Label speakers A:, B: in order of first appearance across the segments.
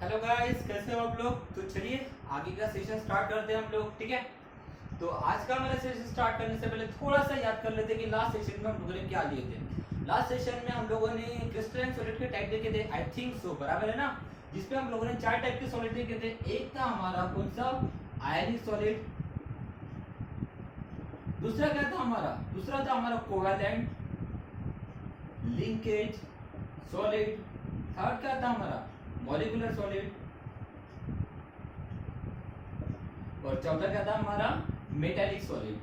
A: Hello guys, कैसे हो आप लोग। तो चलिए आगे का सेशन स्टार्ट करते हैं हम लोग। ठीक है, तो आज का हमारा सेशन स्टार्ट करने से पहले थोड़ा सा याद कर लेते हैं कि लास्ट सेशन में हम लोगों ने क्या लिए थे। लास्ट सेशन में हम लोगों ने क्रिस्टलाइन सॉलिड के टाइप देखे थे, आई थिंक सो, बराबर है ना। जिसपे हम लोगों ने चार टाइप के सॉलिड देखे थे। एक था हमारा कौन सा, आयनिक सॉलिड। दूसरा क्या था हमारा, दूसरा था हमारा कोवैलेंट, लिंकेज सॉलिड। थर्ड क्या था हमारा, मॉलिक्यूलर सॉलिड। और चौथा क्या था हमारा, मेटालिक सॉलिड।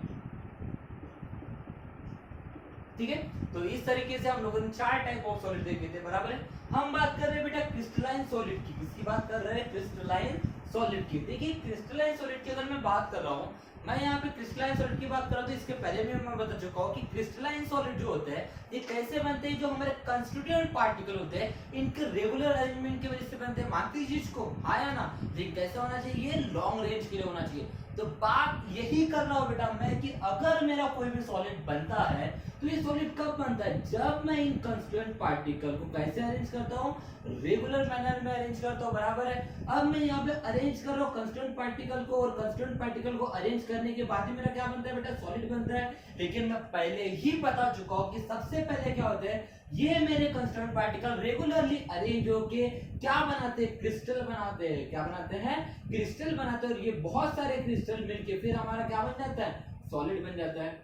A: ठीक है, तो इस तरीके से हम लोगों ने चार टाइप ऑफ सॉलिड देखे थे, बराबर है। हम बात कर रहे हैं बेटा क्रिस्टलाइन सॉलिड की। किसकी बात कर रहे हैं, क्रिस्टलाइन सॉलिड की। देखिए क्रिस्टलाइन सॉलिड की अगर मैं बात कर रहा हूं, मैं यहाँ पे क्रिस्टलाइन सॉलिड की बात कर रहा हूं, तो इसके पहले भी मैं बता चुका हूं कि क्रिस्टलाइन सॉलिड जो होते हैं ये कैसे बनते हैं। जो हमारे कंस्टिट्यूएंट पार्टिकल होते हैं इनके रेगुलर अरेंजमेंट की वजह से बनते हैं। मानती चीज को हाँ या ना। ये कैसे होना चाहिए, ये लॉन्ग रेंज के लिए होना चाहिए। तो बात यही कर रहा हूं बेटा मैं कि अगर मेरा कोई भी सॉलिड बनता है तो ये सॉलिड कब बनता है, जब मैं इन कंस्टिट्यूएंट पार्टिकल को कैसे अरेंज करता हूँ, रेगुलर मैनर में अरेंज करता हूँ, बराबर है। अब मैं यहाँ पे अरेंज कर रहा हूँ कंस्टिट्यूएंट पार्टिकल को, और कंस्टिट्यूएंट पार्टिकल को अरेंज करने के बाद ही मेरा क्या बनता है बेटा, सॉलिड बनता है। लेकिन मैं पहले ही बता चुका हूँ कि सबसे पहले क्या होता है, ये मेरे कंस्टिट्यूएंट पार्टिकल रेगुलरली अरेंज होके क्या बनाते हैं, क्रिस्टल बनाते हैं। क्या बनाते हैं, क्रिस्टल बनाते हैं। और ये बहुत सारे क्रिस्टल मिलके फिर हमारा क्या बन जाता है, सॉलिड बन जाता है।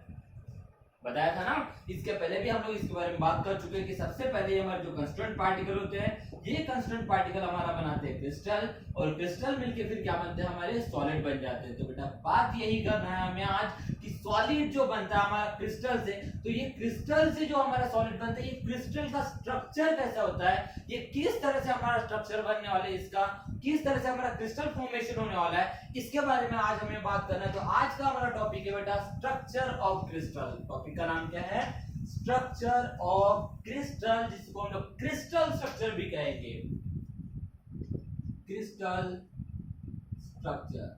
A: बताया था ना, इसके पहले भी हम लोग इसके बारे में बात कर चुके हैं कि सबसे पहले हमारे जो कंस्टिट्यूएंट पार्टिकल होते हैं ये कंस्टिट्यूएंट पार्टिकल हमारा बनाते हैं क्रिस्टल, और क्रिस्टल मिलके फिर क्या बनते हैं, हमारे सॉलिड बन जाते हैं। तो बेटा बात यही करना है हमें आज कि सॉलिड जो बनता है हमारा क्रिस्टल से, तो ये क्रिस्टल से जो हमारा सॉलिड बनता है, ये क्रिस्टल का स्ट्रक्चर कैसा होता है, ये किस तरह से हमारा स्ट्रक्चर बनने वाला है, इसका किस तरह से हमारा क्रिस्टल फॉर्मेशन होने वाला है, इसके बारे में आज हमें बात करना है। तो आज का हमारा टॉपिक है बेटा स्ट्रक्चर ऑफ क्रिस्टल। टॉपिक का नाम क्या है, स्ट्रक्चर ऑफ क्रिस्टल, जिसको हम लोग क्रिस्टल स्ट्रक्चर भी कहेंगे, क्रिस्टल स्ट्रक्चर।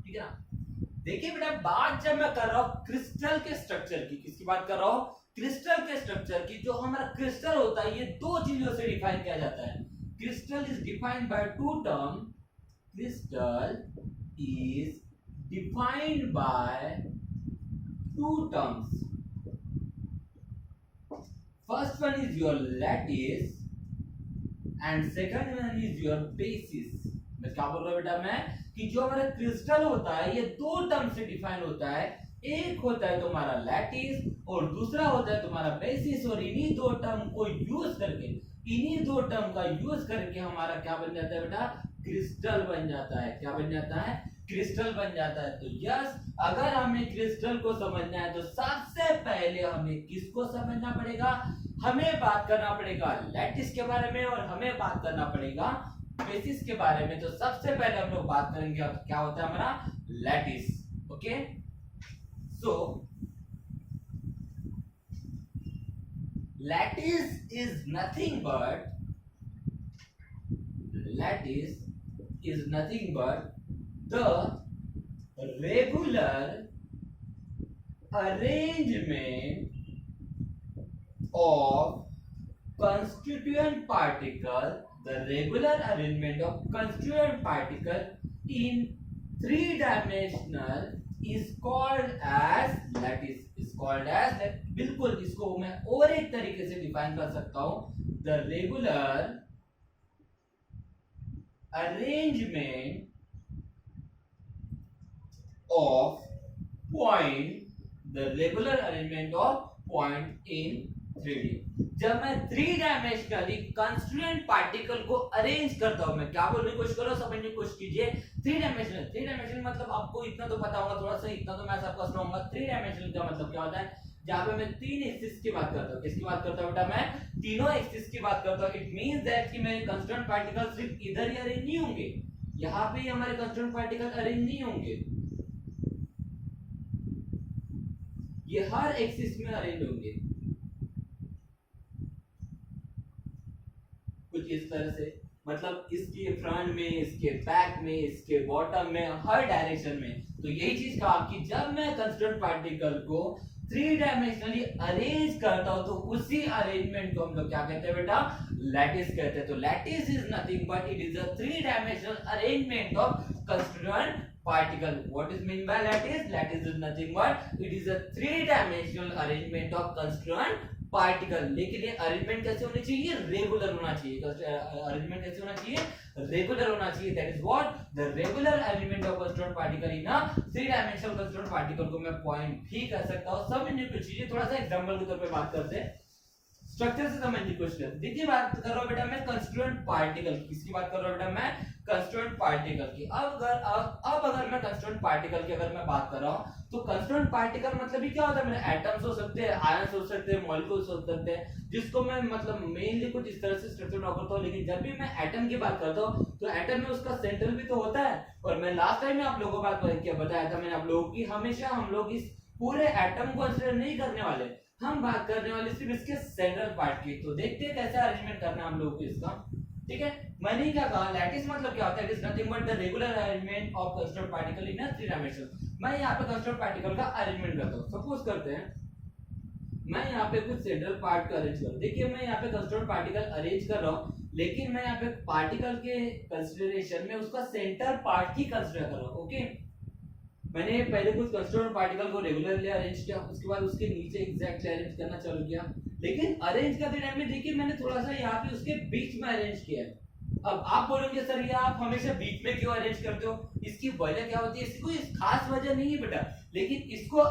A: ठीक है ना। देखिए बेटा बात जब मैं कर रहा हूं क्रिस्टल के स्ट्रक्चर की, किसकी बात कर रहा हूं, क्रिस्टल के स्ट्रक्चर की। जो हमारा क्रिस्टल होता है ये दो चीजों से डिफाइन किया जाता है। Crystal is defined by two term, crystal is defined by two terms. First one is your lattice and second one is your basis. मैं क्या बोल रहा हूँ बेटा मैं कि जो हमारा क्रिस्टल होता है ये दो टर्म से डिफाइन होता है। एक होता है तुम्हारा लैटिस और दूसरा होता है तुम्हारा बेसिस। और इन्हीं दो टर्म को यूज करके, इन्हीं दो टर्म का यूज करके हमारा क्या बन जाता है बेटा, क्रिस्टल बन जाता है। क्या बन जाता है, क्रिस्टल बन जाता है। तो यस, अगर हमें क्रिस्टल को समझना है तो सबसे पहले हमें किसको समझना पड़ेगा, हमें बात करना पड़ेगा लैटिस के बारे में और हमें बात करना पड़ेगा बेसिस के बारे में। तो सबसे पहले हम लोग बात करेंगे क्या होता है हमारा lattice. Okay, so lattice is nothing but, lattice is nothing but the regular arrangement of constituent particle, the regular arrangement of constituent particle in three dimensional is called as lattice, is called as, बिल्कुल इसको मैं और एक तरीके से define कर सकता हूं, the regular arrangement of point, the regular arrangement of point in 3D। जब मैं थ्री डायमेंशनली कंस्टिट्यूएंट पार्टिकल को अरेंज करता हूं, मैं क्या बोलने की कोशिश कर रहा हूं, समझने की कोशिश कीजिए। थ्री डायमेंशनल मतलब आपको इतना तो पता होगा, थोड़ा सा इतना तो मैं सबको समझाऊंगा। थ्री डायमेंशनल का मतलब क्या होता है, जहां पे मैं तीन एक्सिस की बात करता हूं। किसकी बात करता हूं बेटा, मैं तीनों एक्सिस की बात करता हूं। इट मींस दैट कि मेरे कंस्टिट्यूएंट पार्टिकल सिर्फ इधर ही अरेंज नहीं होंगे, यहां पे ही हमारे कंस्टिट्यूएंट पार्टिकल अरेंज नहीं होंगे, ये हर एक्सिस में अरेंज होंगे कुछ इस तरह से। मतलब इसके फ्रंट में, इसके बैक में, इसके बॉटम में, हर डायरेक्शन में। तो यही चीज कहा कि जब मैं कंस्टिट्यूएंट पार्टिकल को थ्री डायमेंशनली अरेंज करता हूं तो उसी अरेंजमेंट को हम लोग क्या कहते हैं बेटा, लैटिस कहते हैं। तो lattice is nothing but it is a three dimensional arrangement of constituent particle. What is mean by lattice? Lattice is nothing but it is a three dimensional arrangement of constituent particle. लेकिन ये arrangement कैसे होनी चाहिए, regular होना चाहिए। Arrangement कैसे होना चाहिए, रेगुलर होना चाहिए। That is what the regular arrangement of constituent particle in a three dimensional constituent particle को मैं पॉइंट भी कर सकता हूं। समझने की चीजें थोड़ा सा एग्जांपल के तौर पे बात करते हैं, स्ट्रक्चर से समझने की कोशिश करते। देखिए बात कर रहा हूं बेटा मैं कंस्टिट्यूएंट पार्टिकल की, किसकी बात कर रहा हूं बेटा मैं, कंस्टिट्यूएंट पार्टिकल की। अब अगर मैं कंस्टिट्यूएंट पार्टिकल की अगर मैं बात कर रहा हूं तो कंस्टिट्यूएंट पार्टिकल मतलब ही क्या होता है, मेरे एटम्स हो सकते हैं, आयंस हो सकते हैं, मॉलिक्यूल्स हो सकते हैं, जिसको मैं मतलब मेनली कुछ इस तरह से स्ट्रक्चर ड्रॉ करता हूं। लेकिन जब भी मैं एटम की बात करता हूं तो एटम में उसका सेंटर भी तो होता है। और मैं लास्ट टाइम में आप लोगों को बात बताया था मैंने आप लोगों की, हमेशा हम लोग इस पूरे एटम को कंसीडर नहीं करने वाले, हम बात करने वाले सिर्फ इसके सेंट्रल पार्ट की। तो देखते हैं कैसे अरेंजमेंट करना है हम लोगों को इसका, ठीक है। मैंने क्या कहा, लैटिस मतलब क्या होता है, it is nothing but the regular arrangement of constituent particle in a three dimension. मैं यहाँ पे कंस्टिट्यूएंट पार्टिकल का अरेंजमेंट करता हूँ। सपोज करते हैं मैं यहाँ पे कुछ सेंट्रल पार्ट का अरेंज कर, देखिए मैं यहाँ पे कंस्टिट्यूएंट पार्टिकल अरेंज कर रहा हूँ, लेकिन मैं यहाँ पे पार्टिकल के कंसिडरेशन में उसका सेंटर पार्ट ही कंसीडर कर रहा हूँ। ओके, मैंने पहले कुछ कंस्टिट्यूएंट पार्टिकल को रेगुलरली अरेंज किया, उसके बाद उसके नीचे एग्जैक्टली अरेंज करना चालू किया। लेकिन अरेंज करते टाइम में देखिए मैंने थोड़ा सा यहाँ पे उसके बीच में अरेंज किया है। अब आप बोलोगे सर ये आप हमेशा बीच में क्यों अरेंज करते हो, इसकी वजह क्या होती है, इसकी कोई खास वजह नहीं है बेटा, लेकिन इसको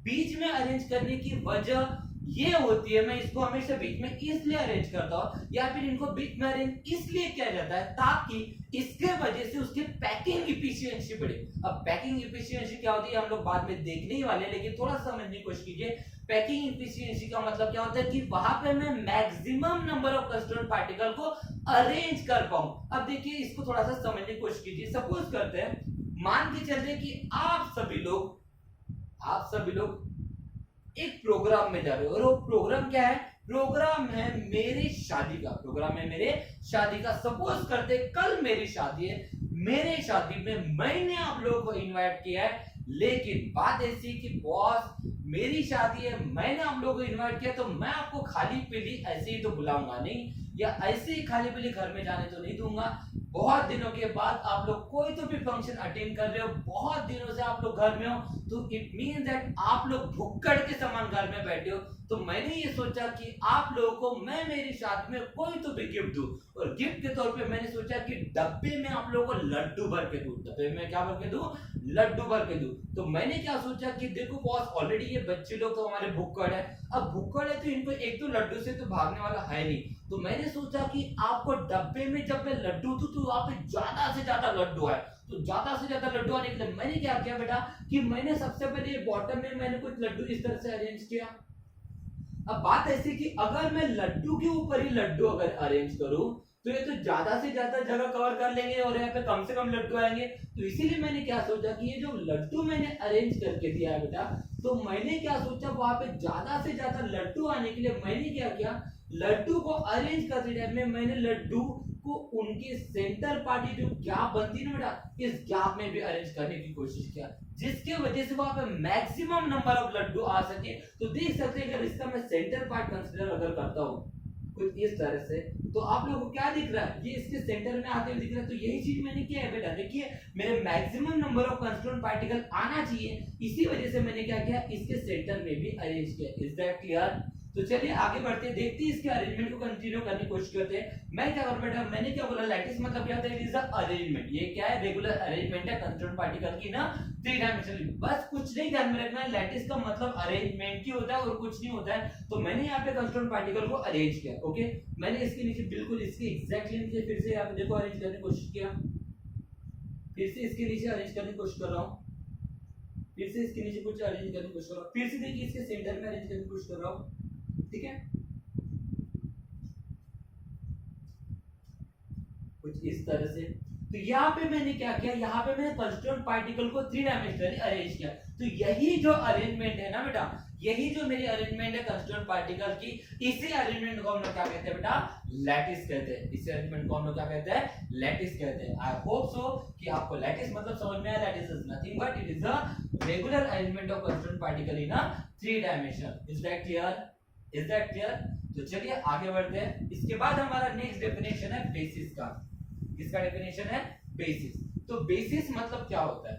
A: बीच में अरेंज करने की वजह ये होती है, मैं इसको हमेशा बीच में इसलिए अरेंज करता हूं, या फिर इनको बीच में अरेंज इसलिए किया जाता है ताकि इसके वजह से उसकी पैकिंग इफिशिएंसी बढ़े। अब पैकिंग इफिशिएंसी क्या होती है हम लोग बाद में देखने ही वाले, लेकिन थोड़ा सा समझने की कोशिश कीजिए। पैकिंग इफिशिएंसी का मतलब क्या होता है कि वहां पे मैं maximum number of constituent particle को अरेंज कर पाऊं। अब देखिए इसको थोड़ा सा समझने की कोशिश कीजिए। सपोज करते हैं, मान के चलते कि आप सभी लोग एक प्रोग्राम में जा रहे हो, और वो प्रोग्राम क्या है, प्रोग्राम है मेरी शादी का, प्रोग्राम है मेरे शादी का। सपोज करते कल मेरी शादी है, मेरे शादी में मैंने आप लोगों को इनवाइट किया है, लेकिन बात ऐसी कि बॉस मेरी शादी है, मैंने आप लोगों को इनवाइट किया, तो मैं आपको खाली पीली ऐसे ही तो बुलाऊंगा नहीं, या ऐसे ही खाली पीली घर में जाने तो नहीं दूंगा। बहुत दिनों के बाद आप लोग कोई तो भी फंक्शन अटेंड कर रहे हो, बहुत दिनों से आप लोग घर में हो, तो इट मीन दैट आप लोग भुक्कड़ के समान घर में बैठे हो। तो मैंने ये सोचा कि आप लोगों को मैं मेरी शादी में कोई तो भी गिफ्ट दूं, और गिफ्ट के तौर पे मैंने सोचा कि डब्बे में आप लोगों को लड्डू भर के दूं। डब्बे में क्या भर के दूं, लड्डू भर के दूं। तो मैंने क्या सोचा कि देखो बॉस ऑलरेडी ये बच्चे लोग तो हमारे भुक्कड़ है, अब भुक्कड़ है तो इनको एक तो लड्डू से तो भागने वाला है नहीं, तो मैंने सोचा कि आपको डब्बे में जब मैं लड्डू दूं तो वहां पे ज्यादा से ज्यादा लड्डू है, तो ज्यादा से ज्यादा लड्डू आने के लिए मैंने क्या किया बेटा कि मैंने सबसे पहले बॉटम में मैंने कुछ लड्डू इस तरह से अरेंज किया। अब बात ऐसी कि अगर मैं लड्डू के ऊपर ही लड्डू अगर अरेंज करूं तो ये तो ज्यादा से ज्यादा जगह कवर कर लेंगे और यहाँ पे कम से कम लड्डू आएंगे। तो इसीलिए मैंने क्या सोचा कि ये जो लड्डू मैंने अरेंज करके दिया है बेटा, तो मैंने क्या सोचा वहां पे ज्यादा से ज्यादा लड्डू आने के लिए मैंने क्या किया, लड्डू को अरेंज करते टाइम में मैंने लड्डू को उनके सेंटर पार्टी जो गैप बनती है ना बेटा, इस गैप में भी अरेंज करने की कोशिश किया, जिसके वजह से वहां पे मैक्सिमम नंबर ऑफ लड्डू आ सके। तो देख सकते हैं अगर इसका मैं सेंटर पार्ट कंसीडर अगर करता हूं कुछ इस तरह से, तो आप लोगों को क्या दिख रहा है, ये इसके सेंटर में आते हुए दिख रहा है। तो यही चीज मैंने किया है बेटा, देखिए मेरे maximum number of constituent particle आना चाहिए, इसी वजह से मैंने क्या किया, इसके सेंटर में भी अरेंज किया। Is that clear? तो चलिए आगे बढ़ते हैं, देखते हैं इसके अरेंजमेंट को कंटिन्यू करने की कोशिश करते हैं। मैं क्या कर बेटा, मैंने क्या बोला, लैटिस मतलब क्या होता है, इट इज अ अरेंजमेंट। ये क्या है, रेगुलर अरेंजमेंट है कंस्टिट्यूएंट पार्टिकल की ना थ्री डायमेंशनली। बस कुछ नहीं ध्यान में रखना है, लैटिस का मतलब अरेंजमेंट ही होता है और कुछ नहीं होता है। तो मैंने यहाँ पे कंस्टिट्यूएंट पार्टिकल को अरेंज किया। ओके, मैंने इसके नीचे बिल्कुल इसके एग्जैक्टली नीचे फिर से यहाँ पे देखो अरेंज करने की कोशिश किया, फिर से इसके नीचे अरेंज करने की कोशिश कर रहा हूँ, फिर से इसके नीचे कुछ अरेंज करने की कोशिश कर रहा हूँ, फिर से देखिए इसके सेंटर में अरेंज करने की कोशिश कर रहा हूँ। ठीक है, कुछ इस तरह से। तो यहाँ पे मैंने क्या किया, यहाँ पे मैंने कंस्टिट्यूएंट पार्टिकल को थ्री डायमेंशनली अरेंज किया। तो यही जो अरेंजमेंट है ना बेटा, यही जो मेरी अरेंजमेंट है कंस्टिट्यूएंट पार्टिकल की, इसी अरेंजमेंट को हम लोग क्या कहते हैं बेटा, लैटिस कहते हैं। इसी अरेंजमेंट को हम लोग क्या कहते हैं, लैटिस कहते हैं। आई होप सो कि आपको लैटिस मतलब समझ में आया। Lattice is nothing but it is a regular arrangement of constituent particle in a 3 dimension. Is that clear? Is that clear? तो चलिए आगे बढ़ते हैं। इसके बाद हमारा नेक्स्ट डेफिनेशन है बेसिस का। किसका डेफिनेशन है? बेसिस। तो बेसिस मतलब क्या होता है?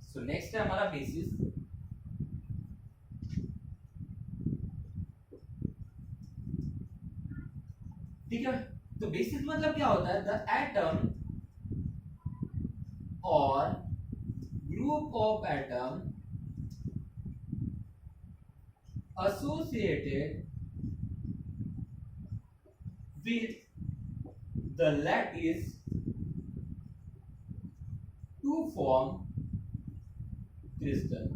A: सो नेक्स्ट है हमारा बेसिस। ठीक है, तो बेसिस मतलब क्या होता है? द एटम और group of atom associated with the lattice to form crystal।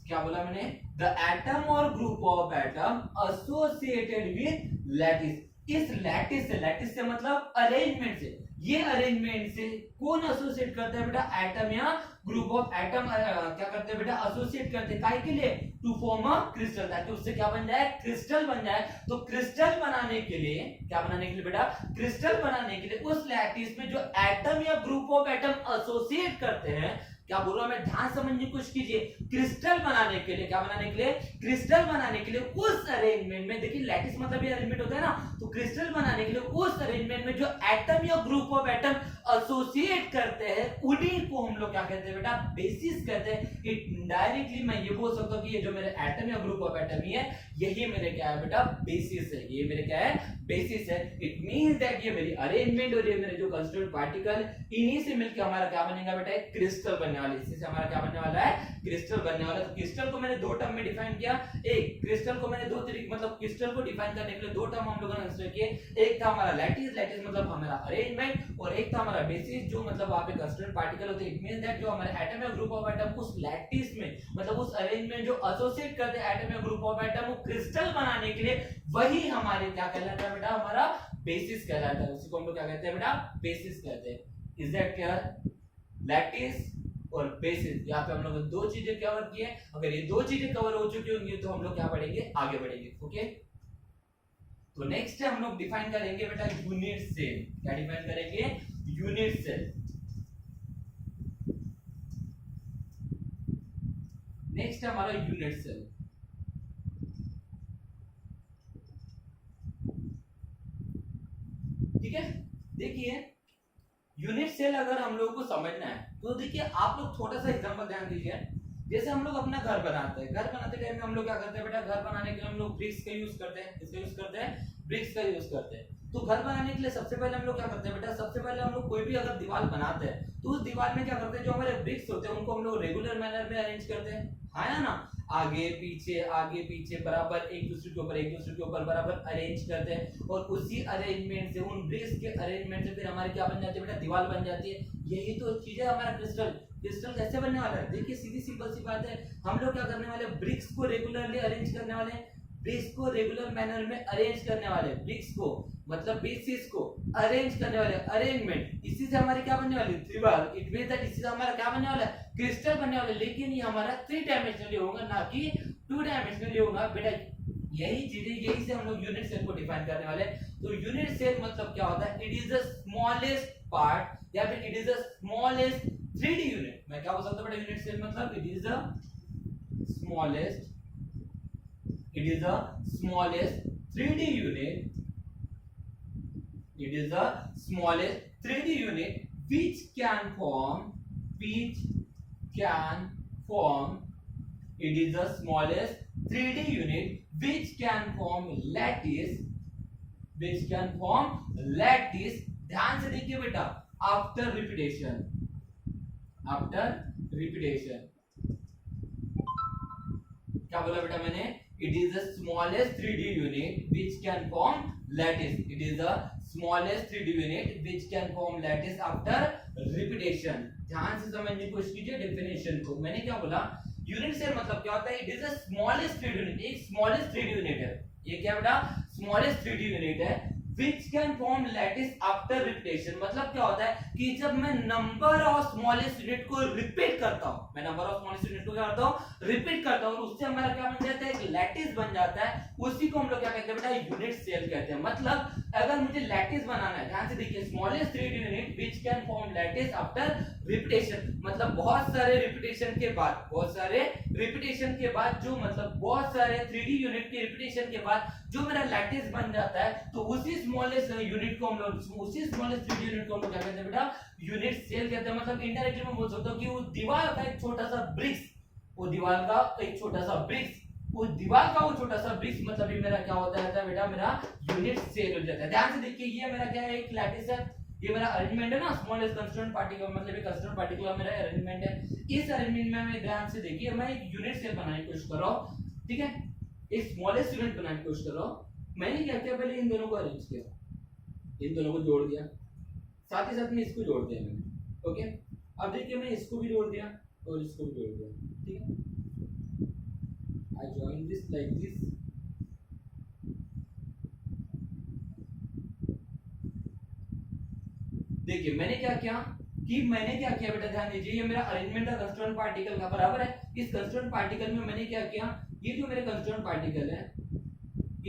A: क्या बोला मैंने? द एटम और group of atom associated with lattice. इस लैटिस से मतलब अरेंजमेंट से, ये अरेंजमेंट से कौन एसोसिएट करता है बेटा? एटम या ग्रुप ऑफ एटम क्या करते हैं बेटा? एसोसिएट करते हैं। काहे के लिए? टू फॉर्म अ क्रिस्टल, ताकि उससे क्या बन जाए? क्रिस्टल बन जाए। तो क्रिस्टल बनाने के लिए, क्या बनाने के लिए बेटा? क्रिस्टल बनाने के लिए उस लैटिस में जो एटम या ग्रुप ऑफ एटम एसोसिएट करते हैं, क्या बोल रहा हूं मैं, ध्यान समझने की कोशिश कीजिए। क्रिस्टल बनाने के लिए, क्या बनाने के लिए? क्रिस्टल बनाने के लिए उस अरेंजमेंट में, देखिए लैटिस मतलब ये अरेंजमेंट होता है ना, तो क्रिस्टल बनाने के लिए उस अरेंजमेंट में जो एटम या ग्रुप ऑफ एटम एसोसिएट करते हैं, उन्हीं को हम लोग क्या कहते हैं बेटा? बेसिस कहते हैं। इनडायरेक्टली मैं ये बोल सकता हूं कि ये जो मेरे एटम या ग्रुप ऑफ एटम ही है, यही मेरे क्या है बेटा? बेसिस है। ये मेरे क्या है? बेसिस है। इट मींस दैट ये मेरी अरेंजमेंट और ये मेरे जो कंस्टिट्यूएंट पार्टिकल, इन्हीं से मिलकर हमारा क्या बनेगा बेटा? एक क्रिस्टल बनने वाला है। इससे हमारा क्या बनने वाला है? क्रिस्टल बनने वाला है। तो क्रिस्टल को मैंने दो टर्म में डिफाइन किया। एक क्रिस्टल को मैंने दो तरीके, मतलब क्रिस्टल को डिफाइन करने के लिए दो टर्म हम लोगों ने कंसीडर किए। एक था हमारा लैटिस, लैटिस मतलब हमारा अरेंजमेंट, और एक था हमारा बेसिस, जो मतलब वहां पे कंस्टिट्यूएंट पार्टिकल होते हैं। इट मींस दैट जो हमारे एटम या ग्रुप ऑफ एटम उस लैटिस में, मतलब उस अरेंजमेंट जो एसोसिएट करते हैं एटम या ग्रुप ऑफ एटम, वो क्रिस्टल बनाने के लिए, वही हमारे क्या कहलाता है बेटा? हमारा बेसिस कहलाता है। उसी को हम लोग क्या कहते हैं बेटा? बेसिस कहते हैं। Is that clear? लैटिस और बेसिस, यहाँ पे हम लोग दो चीजें कवर की है। अगर ये दो चीजें कवर हो चुकी होंगी तो हम लोग क्या पढ़ेंगे? आगे बढ़ेंगे। ओके, तो नेक्स्ट हम लोग डिफाइन करेंगे बेटा यूनिट सेल। क्या डिफाइन करेंगे? Unit cell. नेक्स्ट है हमारा यूनिट सेल। ठीक है, देखिए यूनिट सेल अगर हम लोगों को समझना है तो देखिए आप लोग छोटा सा एग्जांपल ध्यान दीजिए। जैसे हम लोग अपना घर बनाते हैं, घर बनाते टाइम में हम लोग क्या करते हैं बेटा? घर बनाने के लिए हम लोग ब्रिक्स का यूज करते हैं। किसका यूज करते हैं? ब्रिक्स का यूज करते हैं। तो घर बनाने के लिए सबसे पहले हम लोग क्या करते हैं बेटा? सबसे पहले हम लोग कोई भी अगर दीवार बनाते हैं तो उस दीवार में क्या करते हैं? जो हमारे ब्रिक्स होते हैं उनको हम लोग रेगुलर मैनर में अरेंज करते हैं, है ना? आगे पीछे बराबर एक दूसरे के ऊपर बराबर अरेंज करते हैं, और उसी अरेंजमेंट से, उन ब्रिक्स के अरेंजमेंट से फिर हमारी क्या बन जाती है बेटा? दीवार बन जाती है। यही तो चीज है हमारा क्रिस्टल। क्रिस्टल कैसे बनने वाला है? देखिए सीधी सिंपल सी बात है, हम लोग क्या करने वाले? ब्रिक्स को रेगुलरली अरेंज करने वाले हैं। ब्रिक्स को रेगुलर मैनर में अरेंज करने वाले, ब्रिक्स को मतलब बेसिस को अरेंज करने वाले, अरेंजमेंट। इसी से हमारी क्या बनने वाली? दीवार। इट मींस दैट इसी से हमारा क्या बनने वाला है? क्रिस्टल बनने वाला है। लेकिन ये हमारा 3 डायमेंशनली होगा, ना कि 2 डायमेंशनली होगा बेटा। यही चीजें, यही से हम लोग यूनिट सेल को डिफाइन करने वाले हैं। तो यूनिट सेल मतलब क्या होता है? It is the smallest part, या फिर it is the smallest 3D unit. मैं क्या बोल सकता हूं बेटा? यूनिट सेल मतलब it is the smallest, it is the smallest 3D unit, it is the smallest 3D unit which can form, it is the smallest 3D unit which can form lattice, ध्यान से देखिए बेटा, after repetition, क्या बोला बेटा मैंने? It is the smallest 3D unit which can form lattice. It is the smallest 3D unit which can form lattice after repetition. ध्यान से समझने की कोशिश कीजिए डेफिनेशन को। मैंने क्या बोला? यूनिट सेल मतलब क्या होता है? It is the smallest 3D unit. एक smallest 3D unit है। ये क्या बेटा? smallest 3D unit है which can form lattice after repetition। मतलब क्या होता है कि जब मैं नंबर ऑफ स्मॉलेस्ट यूनिट को रिपीट करता हूं, मैं नंबर ऑफ स्मॉलेस्ट यूनिट को क्या करता हूं, रिपीट करता हूं, उससे हमारा क्या बन जाता है, एक लैटिस बन जाता है। उसी को हम लोग क्या कहते हैं बेटा, यूनिट सेल कहते हैं। मतलब अगर मुझे लैटिस बनाना है, ध्यान से देखिए, smallest 3D unit which can form lattice after repetition, मतलब बहुत सारे रिपीटेशन के बाद, बहुत सारे रिपीटेशन के बाद जो, मतलब बहुत सारे 3D यूनिट के रिपीटेशन के बाद जो मेरा लैटिस बन जाता है, तो उसी स्मॉलेस्ट यूनिट को हम लोग, उसी स्मॉलेस्ट 3D यूनिट को हम लोग क्या कहते हैं बेटा, यूनिट सेल कहते हैं। मतलब इनडायरेक्टली मैं बोल सकता हूं कि वो दीवार का एक छोटा सा ब्रिक्स, वो दीवार का एक छोटा सा ब्रिक्स, वो दीवार का वो छोटा सा ब्रिक्स, मतलब ये मेरा क्या होता है बेटा, मेरा यूनिट सेल हो जाता है। ध्यान से देखिए, ये मेरा क्या है, एक लैटिस है, ये मेरा अरेंजमेंट है ना, स्मॉलेस्ट कंस्टिट्यूएंट पार्टिकल, मतलब ये कंस्टिट्यूएंट पार्टिकल का मेरा अरेंजमेंट है। इस अरेंजमेंट में मैं, ध्यान से देखिए, मैं एक यूनिट सेल बनाने की कोशिश कर रहा हूं, ठीक है, एक स्मॉलेस्ट यूनिट बनाने की कोशिश कर रहा हूं। मैंने क्या किया, पहले इन दोनों को अरेंज किया, इन दोनों को जोड़ दिया, साथ ही साथ में इसको जोड़ दिया मैंने, ओके। अब देखिए, मैं इसको भी जोड़ दिया और इसको भी जोड़ दिया, ठीक है। I join this like this, देखिए मैंने क्या किया कि मैंने क्या किया बेटा, ध्यान दीजिए, ये मेरा अरेंजमेंट है कंस्टिट्यूएंट पार्टिकल का, बराबर है। इस कंस्टिट्यूएंट पार्टिकल में मैंने क्या किया, ये जो मेरे कंस्टिट्यूएंट पार्टिकल है,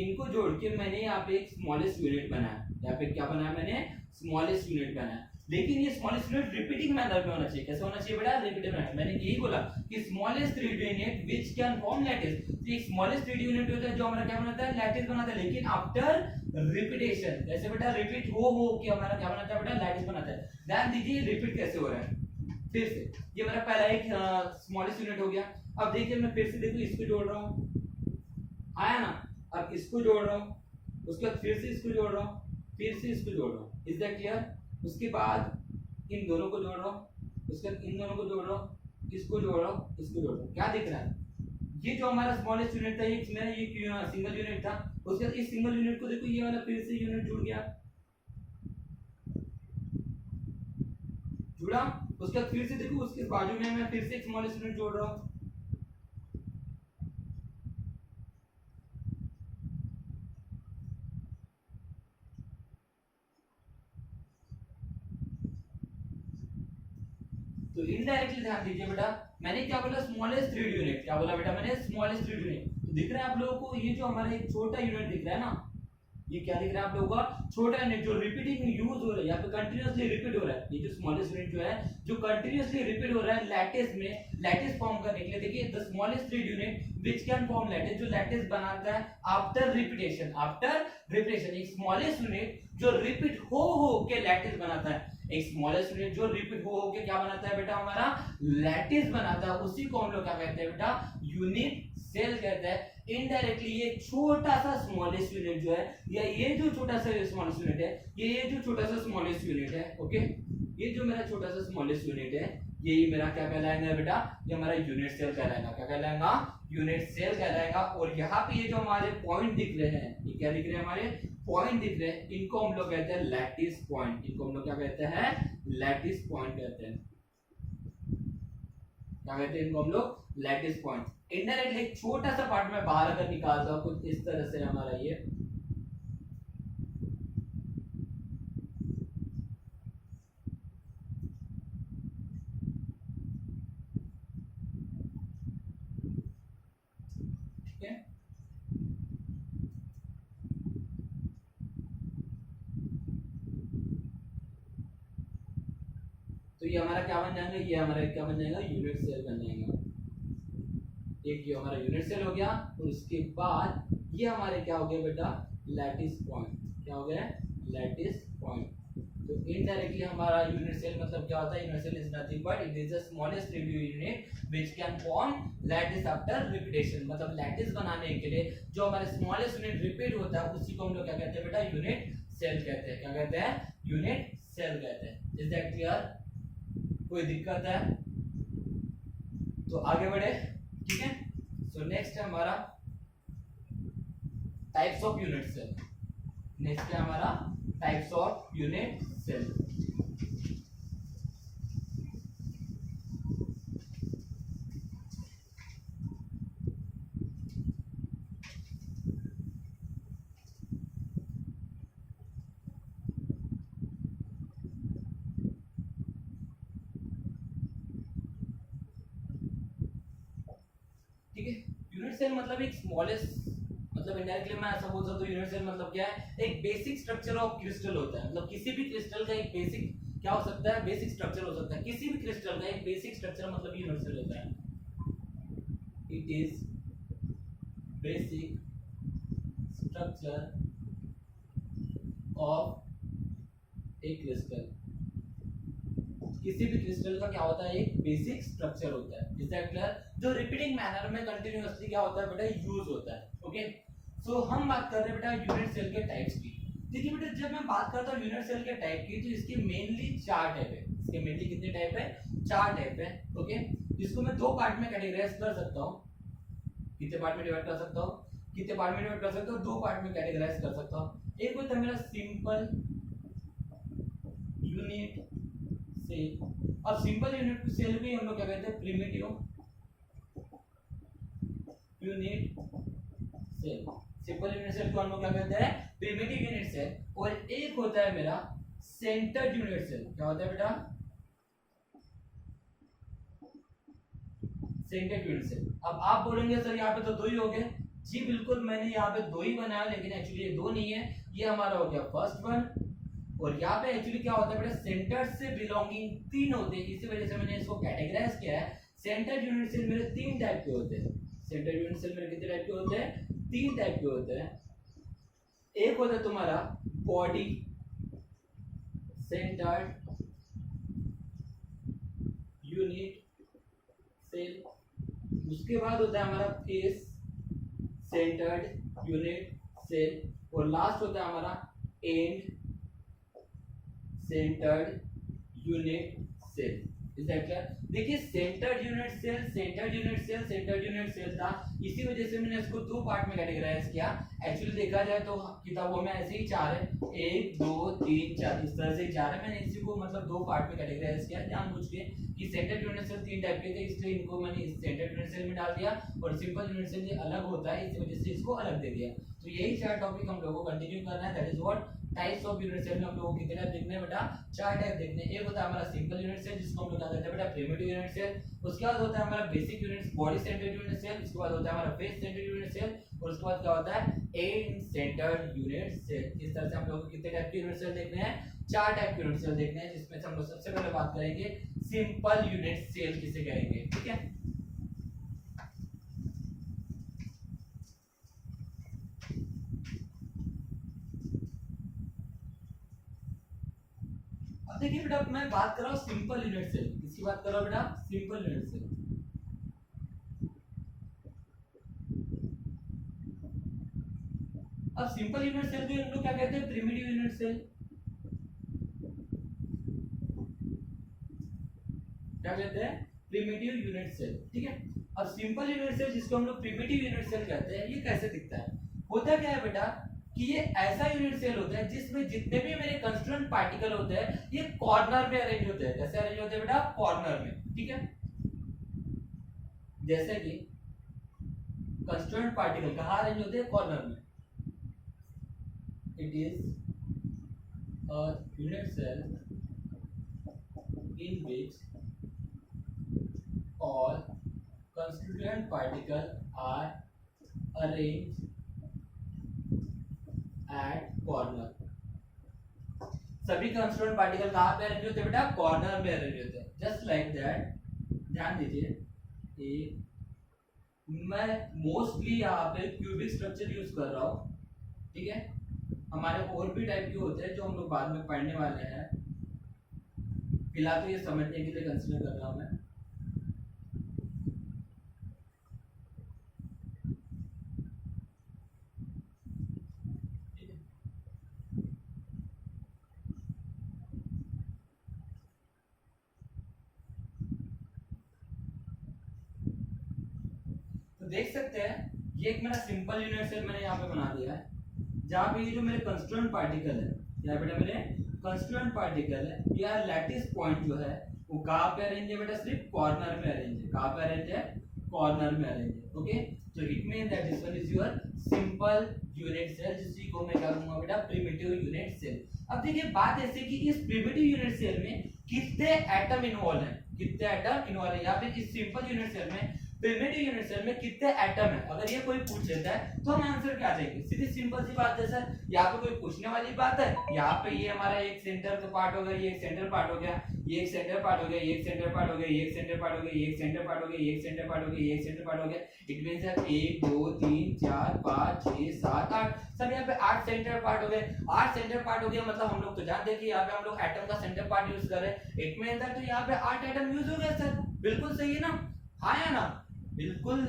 A: इनको जोड़ के मैंने यहाँ पे एक स्मॉलेस्ट यूनिट बनाया। यहाँ पे क्या बनाया मैंने, स्मॉलेस्ट यूनिट बनाया। लेकिन ये स्मॉलेस्ट यूनिट रिपीटिंग मैनर में होना चाहिए। कैसे होना चाहिए बेटा, रिपीटिंग मैनर। मैंने यही बोला कि smallest 3D unit which can form lattice, तो एक स्मॉलेस्ट 3D यूनिट होता है जो हमारा क्या बनाता है, लैटिस बनाता है, लेकिन आफ्टर रिपीटेशन। जैसे बेटा रिपीट हो के हमारा क्या बनाता है बेटा, लैटिस बनाता है। ध्यान दीजिए रिपीट कैसे हो रहा है, फिर से ये मेरा पहला एक स्मॉलेस्ट यूनिट हो गया। अब देखिए मैं फिर से देखो, इसको जोड़ रहा हूं, आया ना, अब इसको जोड़ रहा हूं, उसके बाद फिर से इसको जोड़ रहा हूं, फिर से इसको जोड़ रहा हूं, इज दैट क्लियर। उसके बाद इन दोनों को जोड़ रहा हूं, उसके बाद इन दोनों को जोड़ रहा हूं, इसको जोड़ रहा हूं, इसको जोड़ रहा हूं। क्या दिख रहा है, ये जो हमारा स्मॉलेस्ट यूनिट था, ये मेरा ये सिंगल यूनिट था, उसके बाद इस सिंगल यूनिट को देखो, ये वाला फिर से यूनिट जुड़ गया, जुड़ा। उसके बाद फिर से देखो, उसके बाजू में मैं फिर से एक स्मॉलेस्ट यूनिट जोड़ रहा हूं, तो इनडायरेक्टली ध्यान दीजिए बेटा, मैंने क्या बोला, स्मॉलेस्ट 3D यूनिट। क्या बोला बेटा मैंने, स्मॉलेस्ट 3D यूनिट। तो दिख रहा है आप लोगों को, ये जो हमारा एक छोटा यूनिट दिख रहा है ना, ये क्या दिख रहा है आप लोगों का, छोटा यूनिट जो रिपीटिंग यूज हो रहा है, यहाँ पे कंटिन्यूअसली रिपीट हो रहा है। ये जो स्मॉलेस्ट यूनिट जो है, जो कंटिन्यूअसली रिपीट हो रहा है लैटिस में, लैटिस फॉर्म करने के लिए, देखिए the smallest 3D unit which can form lattice, जो लैटिस बनाता है आफ्टर रिपीटेशन, आफ्टर रिपीटेशन। एक स्मॉलेस्ट यूनिट जो रिपीट हो के लैटिस बनाता है, एक स्मॉलेस्ट यूनिट जो रिपीट हो के क्या बनाता है बेटा, हमारा लैटिस बनाता है, उसी को हम लोग क्या कहते हैं बेटा, यूनिट सेल कहते हैं। इनडायरेक्टली ये छोटा सा स्मॉलेस्ट यूनिट जो है, या ये जो छोटा सा स्मॉलेस्ट यूनिट है, ये जो छोटा सा स्मॉलेस्ट यूनिट है, ओके, ये जो मेरा छोटा सा स्मॉलेस्ट यूनिट है, यही मेरा क्या कहलाएगा बेटा, ये हमारा यूनिट सेल कहलाएगा। क्या कहलाएगा, यूनिट सेल कहलाएगा। और यहाँ पे ये जो हमारे पॉइंट दिख रहे हैं, ये क्या दिख रहे हैं, हमारे पॉइंट दिख रहे हैं, इनको हम लोग कहते हैं लैटिस पॉइंट। इनको हम लोग क्या कहते हैं, लैटिस पॉइंट कहते हैं। क्या कहते हैं इनको हम लोग, लैटिस पॉइंट। इनडायरेक्टली एक छोटा सा पार्ट में बाहर अगर निकालता हूं, कुछ इस तरह से हमारा ये, ठीक है। तो ये हमारा क्या बन जाएगा, ये हमारा क्या बन जाएगा, यूनिट सेल बन जाएगा। एक ये हमारा यूनिट सेल हो गया, और उसके बाद ये हमारे क्या हो गया बेटा, लैटिस पॉइंट। क्या हो गया, लैटिस पॉइंट। तो इनडायरेक्टली हमारा यूनिट सेल मतलब क्या होता है, unit cell is nothing but it is the smallest 3D unit which can form lattice after repetition. मतलब लैटिस बनाने के लिए जो हमारे स्मॉलेस्ट यूनिट रिपीट होता है, उसी को हम लोग क्या कहते हैं बेटा, यूनिट सेल कहते हैं। क्या कहते हैं, यूनिट सेल कहते हैं। इज दैट क्लियर, कोई दिक्कत है तो आगे बढ़े, ठीक है। सो नेक्स्ट है हमारा types of unit cell. Next है हमारा टाइप्स ऑफ यूनिट सेल। ठीक है। यूनिट सेल मतलब एक स्मॉलेस्ट, मतलब इनडायरेक्टली मैं ऐसा बोल सकता हूँ यूनिट सेल मतलब क्या है, एक बेसिक स्ट्रक्चर ऑफ क्रिस्टल होता है। मतलब किसी भी क्रिस्टल का एक बेसिक क्या हो सकता है, बेसिक स्ट्रक्चर हो सकता है। किसी भी क्रिस्टल का एक बेसिक स्ट्रक्चर मतलब यूनिट सेल होता है। It is basic structure of A crystal. किसी भी क्रिस्टल का क्या होता है, एक बेसिक स्ट्रक्चर होता है। Is that clear? जो रिपीटिंग मैनर में कंटिन्यूअसली क्या होता है बेटा, यूज होता है। ओके, सो हम बात कर रहे हैं बेटा यूनिट सेल के टाइप्स की। देखिए बेटा, जब मैं बात करता हूँ यूनिट सेल के टाइप की, तो इसके मेनली 4 टाइप है। इसके मेनली कितने टाइप है? 4 टाइप है। ओके, जिसको मैं 2 पार्ट में कैटेगराइज कर सकता हूँ। कितने पार्ट में डिवाइड कर सकता हूँ? कितने पार्ट में डिवाइड कर सकता हूँ? 2 पार्ट में कैटेगराइज कर सकता हूँ। एक होता है मेरा सिंपल यूनिट सेल, और सिंपल यूनिट सेल भी हम लोग क्या कहते हैं, primitive unit cell. Simple unit cell को हम लोग क्या कहते हैं, प्रिमिटिव यूनिट सेल। और एक होता है मेरा सेंटर्ड यूनिट सेल। क्या होता है बेटा? Centred unit cell. अब आप बोलेंगे सर यहाँ पे तो 2 ही हो गए। जी बिल्कुल, मैंने यहाँ पे 2 ही बनाया, लेकिन एक्चुअली ये 2 नहीं है। ये हमारा हो गया फर्स्ट वन, और यहाँ पे एक्चुअली क्या होता है बेटा, सेंटर से बिलोंगिंग 3 होते हैं। इसी वजह से मैंने इसको कैटेगराइज किया है। सेंटर यूनिट सेल मेरे 3 टाइप के होते हैं। सेंटर यूनिट सेल मेरे कितने टाइप के होते हैं? 3 टाइप के होते हैं। एक होता है तुम्हारा बॉडी सेंटर्ड यूनिट सेल, उसके बाद होता है हमारा फेस सेंटर्ड यूनिट सेल, और लास्ट होता है हमारा end centred unit cell. Is that clear? देखिए centred unit cell, centred unit cell, centred unit cell था, इसी वजह से मैंने इसको 2 पार्ट में कैटेगराइज किया। एक्चुअली देखा जाए तो किताबों में ऐसे ही 4 है, 1 2 3 4, इस तरह से 4 है। मैंने इसी को मतलब 2 पार्ट में कैटेगराइज किया जानबूझ के कि सेंटर्ड यूनिट सेल 3 टाइप के थे, इसलिए इनको मैंने इस सेंटर्ड यूनिट सेल में डाल दिया, और सिंपल यूनिट सेल ये अलग होता है, इसी वजह से इसको अलग दे दिया। तो यही 4 टॉपिक हम लोगों को कंटिन्यू करना है। That is what types of unit cell में हम लोगों को कितने टाइप देखने हैं बेटा? 4 टाइप देखने हैं। एक होता है हमारा सिंपल यूनिट सेल, जिसको हम लोग कहते हैं बेटा प्रिमिटिव यूनिट सेल। उसके बाद होता है हमारा basic unit body centred unit cell. इसके बाद होता है हमारा फेस सेंटर्ड यूनिट सेल, और उसके बाद क्या होता है, एंड सेंटर्ड यूनिट सेल। इस तरह से हम लोग को कितने टाइप के यूनिट सेल देखने हैं? 4 टाइप के यूनिट सेल देखने हैं, जिसमें से हम लोग सबसे पहले बात करेंगे सिंपल यूनिट सेल किसे कहेंगे। ठीक है, देखिए बेटा, मैं बात कर रहा हूँ सिंपल यूनिट सेल। किसकी बात कर रहा हूँ बेटा? Simple unit cell. अब सिंपल यूनिट सेल को हम लोग क्या कहते हैं? Primitive unit cell. क्या कहते हैं? Primitive unit cell. ठीक है, अब सिंपल यूनिट सेल जिसको हम लोग प्रिमिटिव यूनिट सेल कहते हैं, ये कैसे दिखता है? होता क्या है बेटा कि ये ऐसा यूनिट सेल होता है जिसमें जितने भी मेरे कंस्टिट्यूएंट पार्टिकल होते हैं ये कॉर्नर में अरेंज होते हैं। कैसे अरेंज होते हैं बेटा? कॉर्नर में। ठीक है, जैसे कि कंस्टिट्यूएंट पार्टिकल कहाँ अरेंज होते हैं? कॉर्नर में। It is a unit cell in which all constituent particles are arranged at corner। सभी कंस्टिट्यूएंट पार्टिकल कहाँ पे अरेंज होते हैं बेटा? कॉर्नर में अरेंज होते हैं। जस्ट लाइक दैट, ध्यान दीजिए, मैं मोस्टली यहाँ पे क्यूबिक स्ट्रक्चर यूज कर रहा हूँ। ठीक है, हमारे और भी टाइप के होते हैं जो हम लोग बाद में पढ़ने वाले हैं। फिलहाल तो ये समझने के लिए कंसीडर कर रहा हूं मैं। तो देख सकते हैं ये एक मेरा सिंपल यूनिट सेल मैंने यहाँ पे बना दिया है, जहाँ पे ये जो मेरे कंस्टिट्यूएंट पार्टिकल है, यहाँ बेटा मेरे कंस्टिट्यूएंट पार्टिकल है, यह लैटिस पॉइंट जो है वो कहाँ पे अरेंज है बेटा? सिर्फ कॉर्नर में अरेंज है। कहाँ पे अरेंज है? कॉर्नर में अरेंज है। ओके, तो it mean that this one is your simple unit cell, जिसी को मैं क्या कहूंगा बेटा? Primitive unit cell. अब देखिए बात ऐसे कि इस प्रिमिटिव यूनिट सेल में कितने एटम इन्वॉल्व हैं? कितने एटम इन्वॉल्व है? या फिर इस सिंपल यूनिट सेल में प्रिमिटिव यूनिट सेल में कितने एटम है, अगर ये कोई पूछ लेता है तो हम आंसर क्या देंगे, सीधी सिंपल सी बात है सर, यहाँ पे कोई पूछने वाली बात है, यहाँ पे ये हमारा एक सेंटर का पार्ट हो गया, ये एक सेंटर पार्ट हो गया, ये एक सेंटर पार्ट हो गया, ये एक सेंटर पार्ट हो गया, ये एक सेंटर पार्ट हो गया, ये एक सेंटर पार्ट हो गया, ये एक सेंटर पार्ट हो गया, ये एक सेंटर पार्ट हो गया, इट मींस दैट 1 2 3 4 5 6 7 8 सब यहाँ पे 8 सेंटर पार्ट हो गए। 8 सेंटर पार्ट हो गया मतलब हम लोग तो जानते हैं कि यहाँ पे हम लोग एटम का सेंटर पार्ट यूज कर रहे हैं, इट मींस दैट तो यहाँ पे 8 एटम यूज हो गए सर, बिल्कुल सही है ना, हाँ या ना, बिल्कुल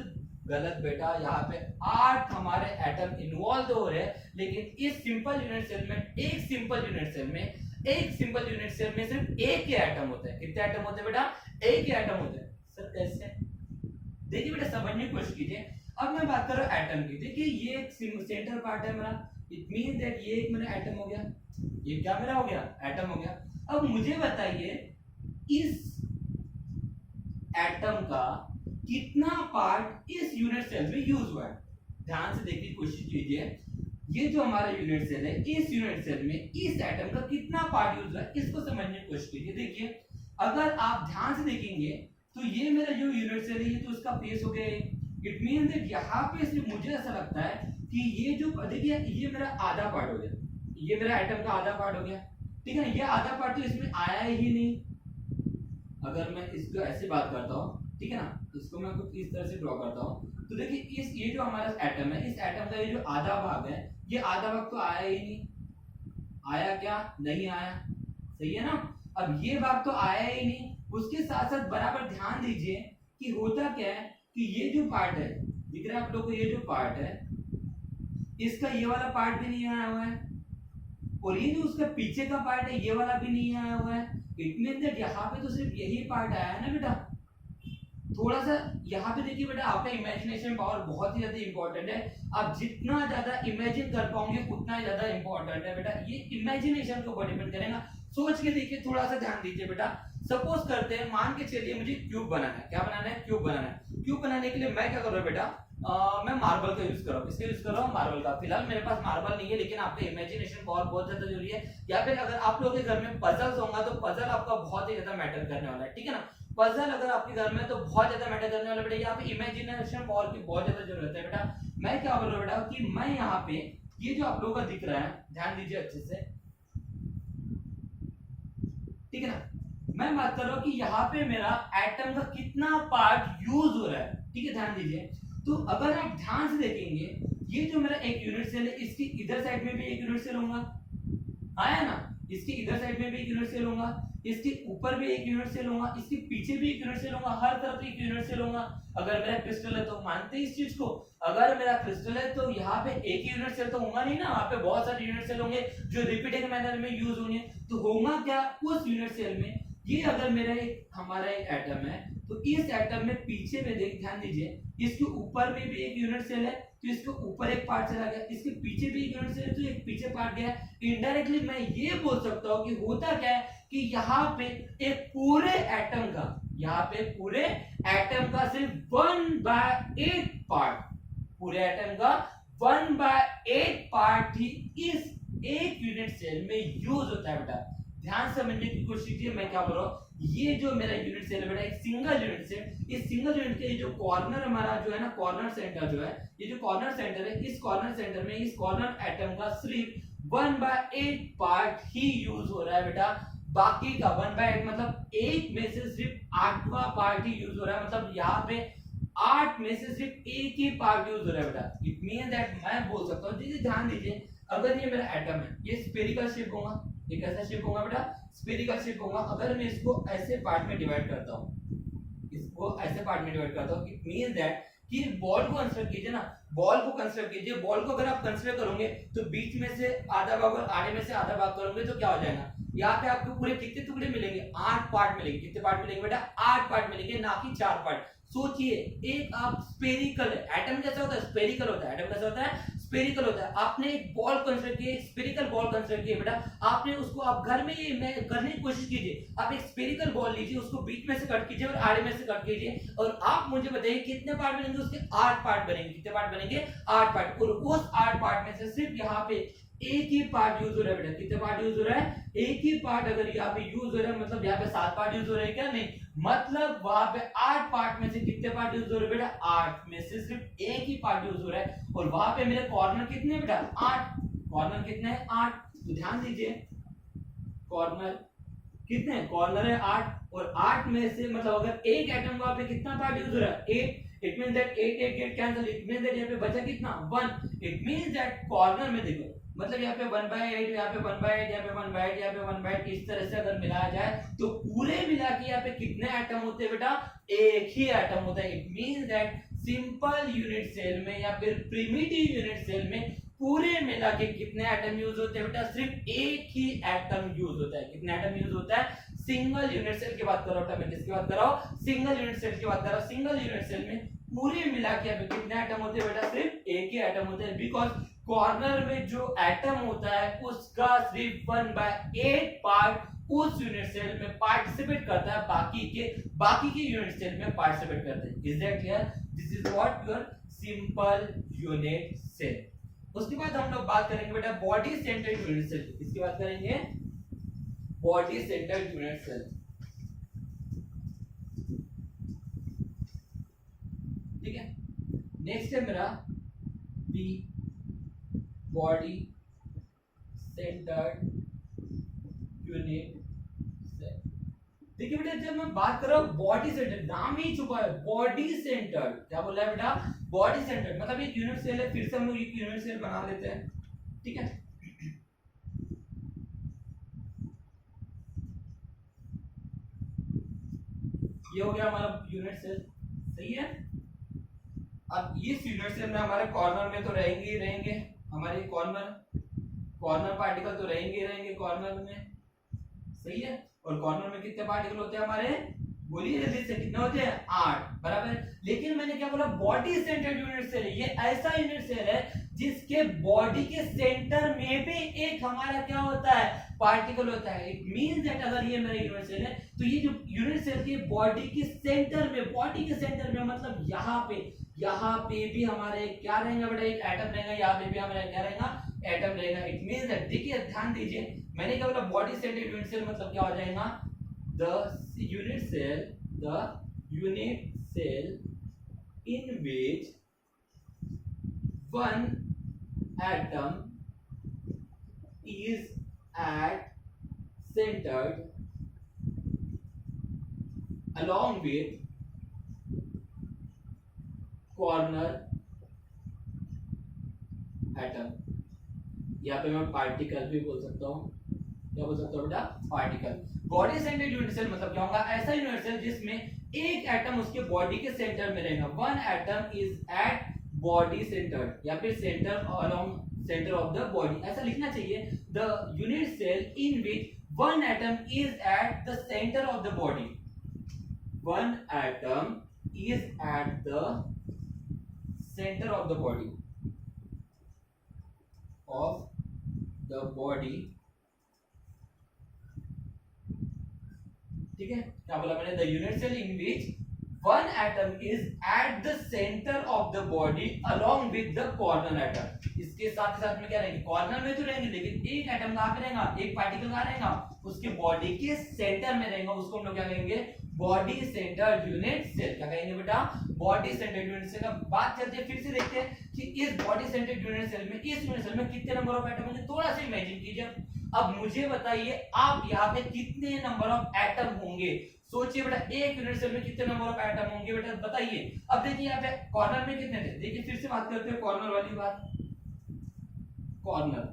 A: गलत बेटा, यहाँ पे 8 हमारे एटम इन्वॉल्व हो रहे हैं, लेकिन इस सिंपल यूनिट सेल में एक सिंपल यूनिट सेल में सिर्फ एक ही एटम होता है। कितने एटम होते हैं बेटा, एक ही एटम होते हैं। सर कैसे, देखिए बेटा समझने की कोशिश कीजिए। अब मैं बात कर रहा हूं एटम की, देखिए ये एक सेंटर पार्ट है मेरा, इट मीन दैट ये एक मेरा एटम हो गया, ये क्या मेरा हो गया, एटम हो गया। अब मुझे बताइए इस एटम का कितना पार्ट इस यूनिट सेल में यूज हुआ है, ध्यान से देखने की कोशिश कीजिए। ये जो हमारा यूनिट सेल है, इस यूनिट सेल में इस एटम का कितना पार्ट यूज हुआ है, इसको समझने की कोशिश कीजिए। देखिए अगर आप ध्यान से देखेंगे तो ये मेरा जो यूनिट सेल है ये तो उसका फेस हो गया, इट मीन दैट यहाँ पे सिर्फ मुझे ऐसा लगता है कि ये जो देखिए ये मेरा आधा पार्ट हो गया, ये मेरा एटम का आधा पार्ट हो गया, ठीक है ना, ये आधा पार्ट तो इसमें आया ही नहीं। अगर मैं इसको ऐसे बात करता हूँ, ठीक है ना, इसको मैं कुछ इस तरह से ड्रॉ करता हूँ, तो देखिए इस ये जो हमारा एटम है, इस एटम का ये जो आधा भाग है, ये आधा भाग तो आया ही नहीं, आया क्या, नहीं आया, सही है ना। अब ये भाग तो आया ही नहीं, उसके साथ साथ बराबर ध्यान दीजिए कि होता क्या है कि ये जो पार्ट है, दिख रहा है आप लोगों को, ये जो पार्ट है इसका ये वाला पार्ट भी नहीं आया हुआ है, और ये जो उसका पीछे का पार्ट है ये वाला भी नहीं आया हुआ है। इट मीन दैट यहाँ पे तो सिर्फ यही पार्ट आया है ना बेटा। थोड़ा सा यहाँ पे देखिए बेटा, आपका इमेजिनेशन पावर बहुत ही ज्यादा इंपॉर्टेंट है, आप जितना ज्यादा इमेजिन कर पाओगे उतना ही ज्यादा इंपॉर्टेंट है बेटा, ये इमेजिनेशन के ऊपर डिपेंड करेगा। सोच के देखिए, थोड़ा सा ध्यान दीजिए बेटा। सपोज करते हैं, मान के चलिए मुझे क्यूब बनाना है, क्या बनाना है, क्यूब बनाना है। क्यूब बनाने के लिए मैं क्या कर रहा हूँ बेटा, मैं मार्बल का यूज कर रहा हूँ, किसका यूज कर रहा हूँ, मार्बल का। फिलहाल मेरे पास मार्बल नहीं है, लेकिन आपका इमेजिनेशन पावर बहुत ज्यादा जरूरी है। या फिर अगर आप लोगों के घर में पजल्स होगा तो पजल आपका बहुत ही ज्यादा मैटर करने वाला है, ठीक है ना। पजल अगर आपके घर में तो बहुत ज्यादा मैटर करने वाला बेटा, यहाँ पे इमेजिनेशन पावर की बहुत ज्यादा जरूरत है बेटा। मैं क्या बोल रहा हूँ बेटा कि मैं यहाँ पे ये जो आप लोगों का दिख रहा है, ध्यान दीजिए अच्छे से, ठीक है ना। मैं बात कर रहा हूँ कि यहाँ पे मेरा एटम का कितना पार्ट यूज हो रहा है, ठीक है, ध्यान दीजिए। तो अगर आप ध्यान से देखेंगे, ये जो मेरा एक यूनिट सेल है, इसकी इधर साइड में भी एक यूनिट सेल होगा, आया ना, इसकी इधर साइड में भी एक यूनिट सेल होगा, इसके ऊपर भी एक यूनिट सेल होगा, इसके पीछे भी एक यूनिट सेल होगा, हर तरफ एक यूनिट सेल होगा। अगर मेरा क्रिस्टल है तो मानते हैं इस चीज को, अगर मेरा क्रिस्टल है तो यहाँ पे एक ही यूनिट सेल तो होगा नहीं ना, वहाँ पे बहुत सारे यूनिट सेल होंगे जो रिपीटिंग मैनर में यूज होंगे। तो होगा क्या, उस यूनिट सेल में ये अगर मेरा एक हमारा एक एटम है, तो इस एटम में पीछे में देख, ध्यान दीजिए, इसके ऊपर में भी एक यूनिट सेल है तो इसके ऊपर एक पार्ट चला गया, इसके पीछे भी एक यूनिट सेल है तो एक पीछे पार्ट गया। इनडायरेक्टली मैं ये बोल सकता हूँ कि होता क्या है कि यहाँ पे एक पूरे एटम का, यहाँ पे पूरे एटम का सिर्फ 1/8 पार्ट, पूरे एटम का 1/8 पार्ट ही इस एक यूनिट सेल में यूज होता है बेटा। ध्यान समझने की कोशिश कीजिए, मैं क्या बोल रहा हूँ। ये जो मेरा यूनिट सेल है बेटा, एक सिंगल यूनिट सेल, इस सिंगल यूनिट के जो कॉर्नर हमारा जो है ना, कॉर्नर सेंटर जो है, ये जो कॉर्नर सेंटर है, इस कॉर्नर सेंटर में इस कॉर्नर एटम का सिर्फ 1/8 पार्ट ही यूज हो रहा है बेटा। बाकी का 1/8 मतलब 1 में से सिर्फ 8वां पार्ट ही यूज हो रहा है, मतलब यहाँ पे 8 में से सिर्फ एक ही पार्ट यूज हो रहा है बेटा। इट मीन दैट मैं बोल सकता हूँ, जी ध्यान दीजिए, अगर ये मेरा एटम है, ये स्फेरिकल शेप होगा, ये कैसा शेप होगा बेटा, स्फेरिकल शेप होगा। अगर मैं इसको ऐसे पार्ट में डिवाइड करता हूँ, इसको ऐसे पार्ट में डिवाइड करता हूँ, इट मीन दैट कि बॉल को कंसीडर कीजिए ना, बॉल को कंसीडर कीजिए। बॉल को अगर आप कंसीडर करोगे तो बीच में से आधा भाग और आगे में से आधा भाग करोगे तो क्या हो जाएगा, यहाँ पे आपको पूरे कितने टुकड़े मिलेंगे, 8 पार्ट मिलेंगे। कितने पार्ट मिलेंगे बेटा, 8 पार्ट मिलेंगे, ना कि 4 पार्ट। सोचिए, एक आप स्फेरिकल है, एटम कैसा होता है, स्फेरिकल होता है, एटम कैसा होता है, स्फेरिकल होता है। आपने एक बॉल कंसीडर किया, स्फेरिकल बॉल कंसीडर किया बेटा, आपने उसको आप घर में ये करने की कोशिश कीजिए। आप एक स्फेरिकल बॉल लीजिए, उसको बीच में से कट कीजिए और आड़े में से कट कीजिए, और आप मुझे बताइए कितने पार्ट बनेंगे, उसके 8 पार्ट बनेंगे। कितने पार्ट बनेंगे, 8 पार्ट। और उस 8 पार्ट में से सिर्फ यहाँ पे एक ही पार्ट यूज हो रहा है बेटा, कितने पार्ट यूज हो रहा है, एक ही पार्ट अगर यहाँ पे यूज हो रहा है मतलब यहाँ पे 7 पार्ट यूज हो रहे हैं क्या, नहीं, मतलब वहां पे 8 पार्ट में से कितने पार्ट यूज हो रहे हैं बेटा, 8 में से सिर्फ एक ही पार्ट यूज हो रहा है, और वहां पे मेरे कॉर्नर कितने बेटा, 8, कॉर्नर कितने हैं, 8, तो ध्यान दीजिए कॉर्नर कितने हैं, कॉर्नर है 8, और 8 में से मतलब अगर एक एटम वहां पे कितना पार्ट यूज हो रहा है, 8, it means that 8 get cancel, it means that यहाँ पे बचा कितना, 1, इट मींस दैट कॉर्नर में देखो मतलब यहाँ पे 1/8, यहाँ पे 1/8, यहाँ पे 1/8, यहाँ पे 1/8, इस तरह से अगर मिलाया जाए तो पूरे मिला के यहाँ पे कितने एटम होते हैं बेटा, एक ही एटम होता है, it means that simple unit cell में या फिर प्रिमिटिव यूनिट सेल में पूरे मिला के कितने एटम यूज होते हैं बेटा, सिर्फ एक ही एटम यूज होता है, कितने एटम यूज होता है, सिंगल यूनिट सेल की बात कर रहा हूं, मैं किसकी बात कर रहा हूं, सिंगल यूनिट सेल की बात कर रहा हूं, सिंगल यूनिट सेल में पूरे मिला के यहाँ पे कितने एटम होते हैं बेटा, सिर्फ एक ही एटम होते हैं, बिकॉज कॉर्नर में जो एटम होता है उसका सिर्फ 1/8 पार्ट उस यूनिट सेल में पार्टिसिपेट करता है, बाकी के यूनिट सेल में पार्टिसिपेट करते हैं, is that clear, this is what your simple unit cell. उसके बाद हम लोग बात करेंगे बेटा बॉडी सेंटर्ड यूनिट सेल, इसकी बात करेंगे बॉडी सेंटर्ड यूनिट सेल, ठीक है। नेक्स्ट है मेरा B body centred unit cell. देखिए बेटा जब मैं बात कर रहा हूं बॉडी सेंटर्ड, नाम ही छुपा है बॉडी सेंटर्ड, क्या बोल रहा है बेटा, बॉडी सेंटर्ड मतलब एक यूनिट सेल है, फिर से हम लोग एक यूनिट सेल बना लेते हैं, ठीक है। ये हो गया हमारा यूनिट सेल, सही है। अब इस यूनिट सेल में हमारे कॉर्नर में तो रहेंगे ही रहेंगे हमारे कॉर्नर पार्टिकल तो रहेंगे ही रहेंगे कॉर्नर में, सही है। और कॉर्नर में कितने पार्टिकल होते हैं हमारे, बोलिए जल्दी से, कितने होते हैं, 8, बराबर। लेकिन मैंने क्या बोला, बॉडी सेंटर्ड यूनिट सेल, ये ऐसा यूनिट सेल है जिसके बॉडी के सेंटर में भी एक हमारा क्या होता है, पार्टिकल होता है, इट मींस दैट अगर ये मेरा यूनिट सेल है तो ये जो यूनिट सेल के बॉडी के सेंटर में, बॉडी के सेंटर में मतलब यहाँ पे भी हमारे क्या रहेगा बेटा, एक एटम रहेगा, यहाँ पे भी हमारा क्या रहेगा, एटम रहेगा, इट मींस दैट, देखिए ध्यान दीजिए मैंने क्या बोला, बॉडी सेंटर्ड यूनिट सेल मतलब क्या हो जाएगा, the unit cell in which one atom is at centered along with corner atom, यहाँ पे मैं पार्टिकल भी बोल सकता हूँ, क्या बोल सकता हूँ बेटा, particle. Body centred unit cell मतलब क्या होगा, ऐसा यूनिट सेल जिसमें एक एटम उसके बॉडी के सेंटर में रहेगा, one atom is at body centre या फिर centre along centre of the body, ऐसा लिखना चाहिए, the unit cell in which one atom is at the centre of the body, one atom is at the centre of the body ठीक है। क्या बोला मैंने, the unit cell in which one atom is at the centre of the body along with the corner atom, इसके साथ साथ में क्या रहेंगे, कॉर्नर में तो रहेंगे लेकिन एक एटम कहां पे रहेगा, एक पार्टिकल कहां रहेगा, उसके बॉडी के सेंटर में रहेगा, उसको हम लोग क्या कहेंगे, बॉडी सेंटर्ड यूनिट सेल, क्या कहेंगे बेटा, बॉडी सेंटर्ड यूनिट सेल। अब बात चलती है, फिर से देखते हैं कि इस बॉडी सेंटर्ड यूनिट सेल में, इस यूनिट सेल में कितने नंबर ऑफ एटम होंगे, थोड़ा सा इमेजिन कीजिए। अब मुझे बताइए आप यहाँ पे कितने नंबर ऑफ एटम होंगे, सोचिए बेटा, एक यूनिट सेल में कितने नंबर ऑफ एटम होंगे बेटा, बताइए। अब देखिए यहाँ पे कॉर्नर में कितने थे, देखिए फिर से बात करते हैं कॉर्नर वाली बात, कॉर्नर,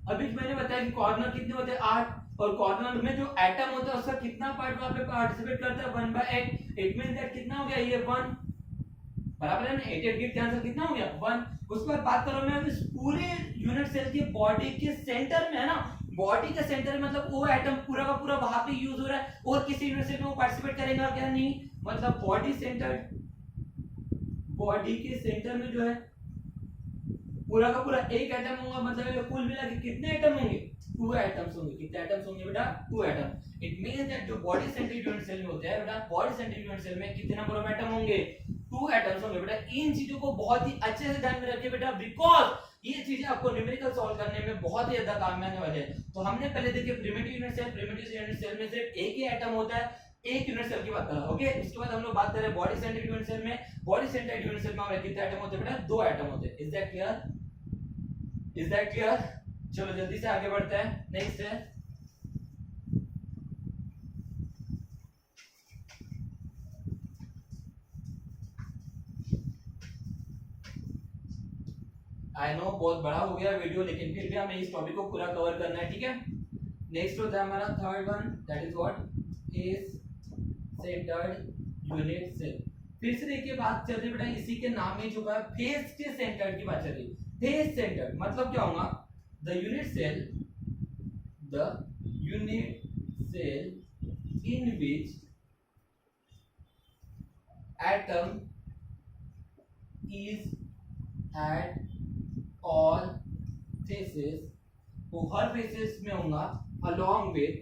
A: अभी मैंने बताया कि कॉर्नर कितने होते हैं, 8, और कॉर्नर में जो एटम होता है उसका कितना पार्ट वहां पे पार्टिसिपेट करता है, 1/8, इट मींस दैट कितना हो गया, ये 1, बराबर है ना, 8 गेट कैंसिल, कितना हो गया, 1। उसके बाद बात करो मैं इस पूरे यूनिट सेल के बॉडी के सेंटर में है ना, बॉडी के सेंटर में मतलब वो एटम पूरा का पूरा वहां पे यूज हो रहा है, और किसी यूनिट सेल में वो पार्टिसिपेट करेगा क्या, नहीं, मतलब बॉडी के सेंटर में जो है पूरा का पूरा एक एटम होगा, मतलब कुल मिला के कितने एटम होंगे, 2 एटम्स होंगे, कितने एटम्स होंगे बेटा, 2 एटम। इट मींस दैट जो बॉडी सेंटर्ड यूनिट सेल में होते हैं बेटा, बॉडी सेंटर्ड यूनिट सेल में कितने नंबर ऑफ एटम होंगे, 2 एटम्स होंगे बेटा। इन चीजों को बहुत ही अच्छे से ध्यान में रखिए बेटा, बिकॉज ये चीजें आपको न्यूमेरिकल सॉल्व करने में बहुत ही ज्यादा काम में आने वाले हैं। तो हमने पहले देखे primitive unit cell, primitive unit cell में सिर्फ एक ही एटम होता है, एक यूनिट सेल की बात कर रहा हूं। ओके, उसके बाद हम लोग बात कर रहे हैं बॉडी सेंटर्ड यूनिट सेल में। बॉडी सेंटर्ड यूनिट सेल में हमारे कितने एटम होते हैं बेटा? 2 एटम होते हैं। Is that clear? Is that clear? चलो जल्दी से आगे बढ़ते हैं। नेक्स्ट है आई नो बहुत बड़ा हो गया वीडियो, लेकिन फिर भी हमें इस टॉपिक को पूरा कवर करना है, ठीक है। नेक्स्ट होता है हमारा third one, that is what? Face centred unit cell. फिर से देखिए बात चल रही है बेटा इसी के नाम में जो है फेस के सेंटर्ड की बात चल रही है। फेस सेंटर्ड मतलब क्या होगा? The unit cell in which atom is at all faces, वो हर फेसेस में होगा along with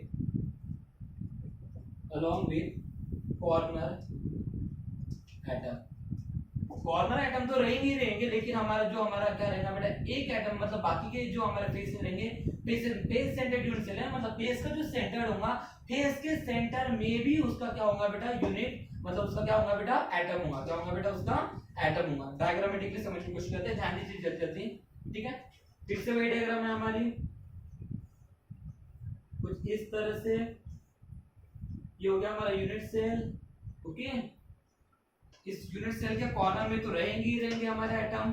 A: corner atom. Corner atom तो रहेंगे ही रहेंगे, लेकिन हमारा जो हमारा क्या रहेगा बेटा? एक एटम, मतलब बाकी के जो हमारे फेस में रहेंगे, फेस सेंटर्ड यूनिट सेल है, मतलब फेस का जो सेंटर होगा, फेस के सेंटर में भी उसका क्या होगा बेटा? यूनिट, मतलब उसका क्या होगा बेटा? एटम होगा। क्या होगा बेटा? उसका एटम होगा। डायग्रामेटिकली समझने की कोशिश करते हैं, ध्यान दीजिए जल्दी जल्दी, ठीक है। फिर से वही डायग्राम है हमारी कुछ इस तरह से। ये हो गया हमारा यूनिट सेल। ओके, इस यूनिट सेल के कॉर्नर में तो रहेंगे ही रहेंगे हमारे एटम,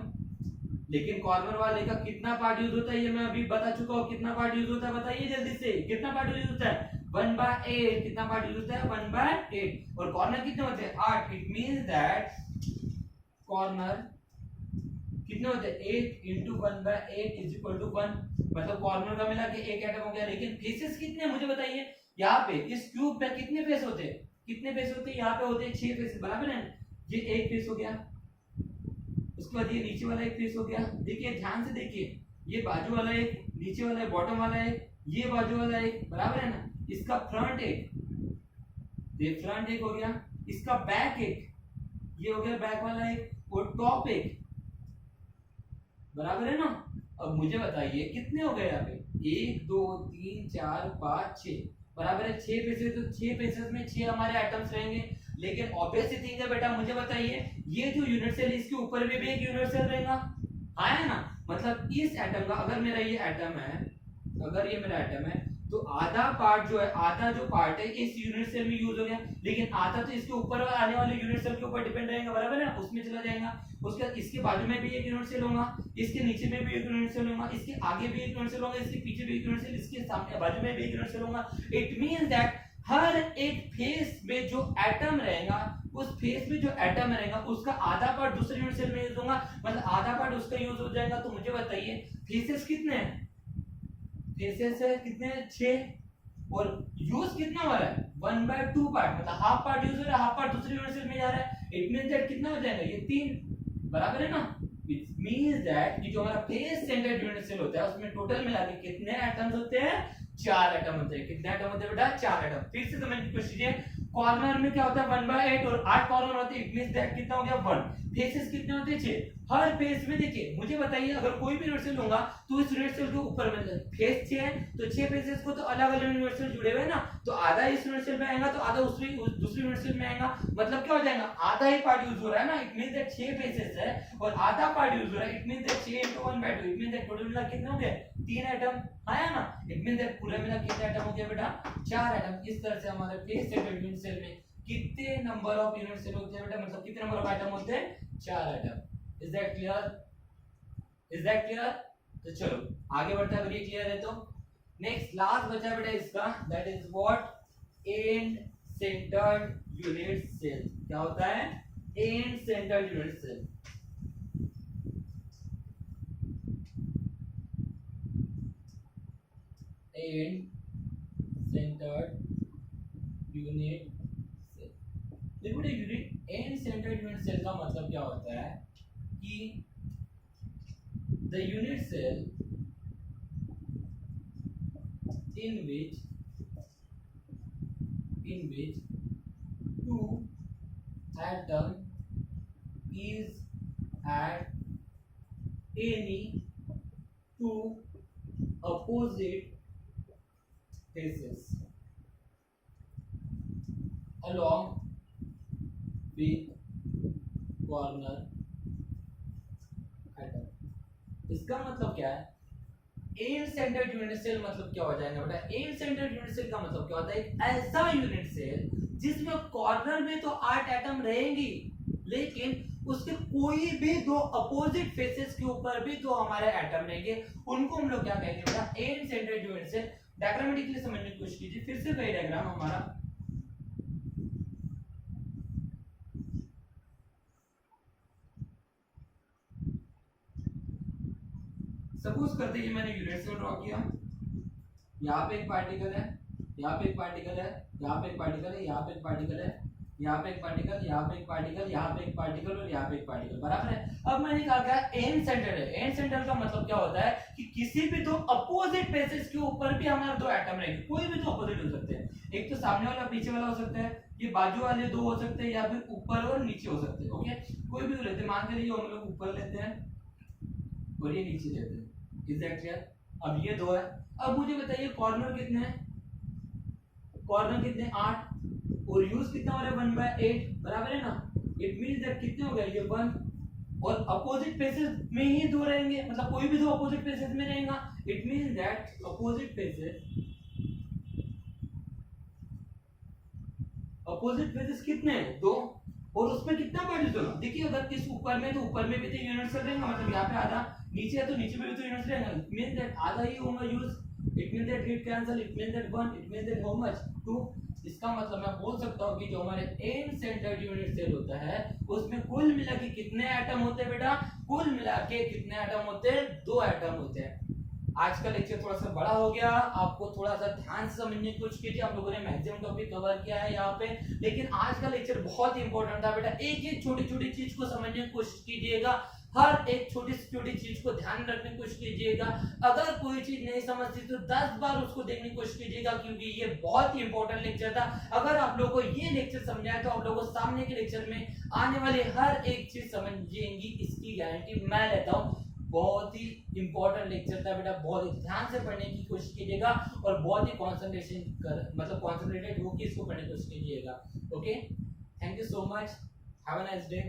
A: लेकिन कॉर्नर वाले का कितना पार्ट यूज होता है ये मैं अभी बता चुका हूँ। कितना पार्ट यूज होता है बताइए जल्दी से, कितना पार्ट यूज होता है? 1/8। कितना पार्ट यूज होता है? 1/8। और कॉर्नर कितने होते हैं? 8। इट मींस दैट कॉर्नर कितने होते हैं? 8 × 1/8 = 1। मतलब कॉर्नर का मिला के एक एटम हो गया। लेकिन फेसेस कितने मुझे बताइए? यहाँ पे इस क्यूब पे कितने फेस होते हैं? कितने फेस होते हैं? यहाँ पे होते हैं 6 फेस, बराबर है। ये एक फेस हो गया, उसके बाद ये नीचे वाला एक फेस हो गया। देखिए ध्यान से देखिए, ये बाजू वाला एक, नीचे वाला एक, बॉटम वाला एक, ये बाजू वाला एक, बराबर है ना। इसका फ्रंट एक, ये फ्रंट एक हो गया, इसका बैक एक, ये हो गया बैक वाला एक, और टॉप एक, बराबर है ना। अब मुझे बताइए कितने हो गए यहाँ पे? 1 2 3 4 5 6, बराबर है। 6 फेसेस, तो 6 फेसेस में 6 हमारे एटम्स रहेंगे। लेकिन ऑब्वियस सी थिंग है बेटा, मुझे बताइए ये जो यूनिट सेल इसके ऊपर भी एक यूनिट सेल रहेगा, हाँ है ना। मतलब इस एटम का, अगर मेरा ये एटम है, अगर ये मेरा एटम है, तो आधा पार्ट जो है, आधा जो पार्ट है इस यूनिट सेल में यूज हो गया, लेकिन आधा तो इसके ऊपर आने वाले यूनिट सेल के ऊपर डिपेंड रहेगा, बराबर है, उसमें चला जाएगा। उसके बाद इसके बाजू में भी एक यूनिट सेल होगा, इसके नीचे में भी एक यूनिट सेल होगा, इसके आगे भी एक यूनिट सेल होगा, इसके पीछे भी एक यूनिट सेल, इसके सामने बाजू में भी एक यूनिट सेल होगा। इट मींस दैट हर एक फेस में जो एटम रहेगा, उस फेस में जो एटम रहेगा उसका आधा पार्ट दूसरे यूनिट सेल में यूज होगा, मतलब आधा पार्ट उसका यूज हो जाएगा। तो मुझे बताइए फेसेस कितने हैं? फेसेस है कितने? 6। और यूज कितना हो रहा है? 1/2 पार्ट, मतलब हाफ पार्ट यूज हो रहा है, हाफ पार्ट दूसरे यूनिट सेल में जा रहा है। इट मींस दैट कितना हो जाएगा? ये 3, बराबर है ना। इट मींस दैट कि जो हमारा फेस सेंटर्ड यूनिट सेल होता है उसमें टोटल मिला के कितने एटम्स होते हैं? 4 एटम होते हैं। कितने एटम होते हैं बेटा? 4 एटम। फिर से समझने की कोशिश कीजिए, कॉर्नर में क्या होता है? 1/8 और 8 कॉर्नर होते हैं। इट मींस दैट कितना हो गया? 1। फेसेस कितने होते हैं? 6। हर फेस में देखिए, मुझे बताइए अगर कोई भी यूनिट सेल लूंगा तो इस यूनिट सेल के ऊपर में फेस 6 है, तो 6 फेसेस को तो अलग-अलग यूनिट सेल जुड़े हुए हैं ना, तो आधा इस यूनिट सेल में आएगा, तो आधा दूसरी यूनिट सेल में आएगा। मतलब क्या हो जाएगा? आधा ही पार्ट यूज हो रहा है ना। इट मींस दैट 6 फेसेस है और आधा पार्ट यूज हो रहा है। It means that 6 × 1/2, it means that total मिला कितने हो गए? 3 एटम आया ना। इट मींस दैट पूरे मिला कितने एटम हो गया बेटा? 4 एटम। इस तरह से हमारे फेस सेंटर्ड यूनिट सेल में कितने नंबर ऑफ यूनिट सेल होते हैं बेटा? मतलब कितने नंबर ऑफ एटम होते हैं? 4 atom. Is that clear? Is that clear? तो चलो आगे बढ़ते हैं। अगर ये क्लियर है तो नेक्स्ट लास्ट बचा बेटा इसका, that is what? End centred unit cell. क्या होता है? End centred unit cell. End centred unit cell. देखो बेटा, unit end centred unit cell का मतलब क्या होता है कि the unit cell in which two atom is at any opposite faces along with corner atom। इसका मतलब क्या है? एम सेंटर्ड यूनिट सेल मतलब क्या हो जाएगा बेटा? एम सेंटर्ड यूनिट सेल का मतलब क्या होता है? एक ऐसा यूनिट सेल जिसमें कॉर्नर में तो 8 एटम रहेंगी, लेकिन उसके कोई भी दो अपोजिट फेसेस के ऊपर भी दो हमारे एटम रहेंगे, उनको हम लोग क्या कहेंगे बेटा? M centred unit cell. Diagrammatically समझने की कोशिश कीजिए। फिर से वही डायग्राम हमारा, सपोज करते हैं मैंने यूनिट सेल ड्रॉ किया, यहाँ पे एक पार्टिकल है, यहाँ पे एक पार्टिकल है, यहाँ पे एक पार्टिकल है, यहाँ पे एक पार्टिकल है, यहाँ पे एक पार्टिकल, यहाँ पे एक पार्टिकल, यहाँ पे एक पार्टिकल और यहाँ पे एक पार्टिकल, बराबर है। अब मैंने कहा क्या? एन सेंटर है। एन सेंटर का मतलब क्या होता है कि किसी भी दो अपोजिट फेसेस के ऊपर भी हमारे दो एटम रहेंगे, कोई भी दो अपोजिट हो सकते हैं। एक तो सामने वाला पीछे वाला हो सकता है, ये बाजू वाले दो हो सकते हैं, या फिर ऊपर और नीचे हो सकते हैं। ओके, कोई भी लेते हैं, मान के हम लोग ऊपर लेते हैं और ये नीचे लेते हैं। Is that clear? अब ये दो है। अब मुझे बताइए कॉर्नर कितने हैं? कॉर्नर कितने? 8 और यूज कितना हो रहा है? 1/8, बराबर है ना? इट मींस दैट कितने हो गए? ये 1 और अपोजिट फेसेस में ही दो रहेंगे, मतलब कोई भी दो अपोजिट फेसेस में रहेगा। It means that opposite faces कितने हैं? 2। और उसमें कितना पार्टिकल? देखिए अगर किस ऊपर में, तो ऊपर में भी तो यूनिट सेल रहेगा, मतलब यहाँ पे आधा, नीचे है तो नीचे में भी तो यूनिट सेल रहेगा। इट मींस दैट आधा ही होगा use. It means that 8 cancel, it means that 1, it means that how much? 2। इसका मतलब मैं बोल सकता हूँ कि जो हमारे एन सेंटर्ड यूनिट सेल होता है उसमें कुल मिला के कितने एटम होते हैं बेटा? कुल मिला के कितने एटम होते हैं? 2 एटम होते हैं। आज का लेक्चर थोड़ा सा बड़ा हो गया, आपको थोड़ा सा ध्यान से समझने की कोशिश कीजिए। हम लोगों ने मैक्सिमम टॉपिक कवर किया है यहाँ पे, लेकिन आज का लेक्चर बहुत इंपॉर्टेंट था बेटा। एक एक छोटी छोटी चीज को समझने की कोशिश कीजिएगा, हर एक छोटी छोटी चीज को ध्यान रखने की कोशिश कीजिएगा। अगर कोई चीज नहीं समझती तो 10 बार उसको देखने की कोशिश कीजिएगा, क्योंकि ये बहुत ही इंपॉर्टेंट लेक्चर था। अगर आप लोगों को ये लेक्चर समझ आया तो आप लोगों को सामने के लेक्चर में आने वाली हर एक चीज समझ जाएंगी, इसकी गारंटी मैं लेता हूँ। बहुत ही इंपॉर्टेंट लेक्चर था बेटा, बहुत ही ध्यान से पढ़ने की कोशिश कीजिएगा और बहुत ही कंसंट्रेशन कर, मतलब कंसंट्रेटेड होकर इसको पढ़ने की कोशिश कीजिएगा। Okay, thank you so much, have a nice day.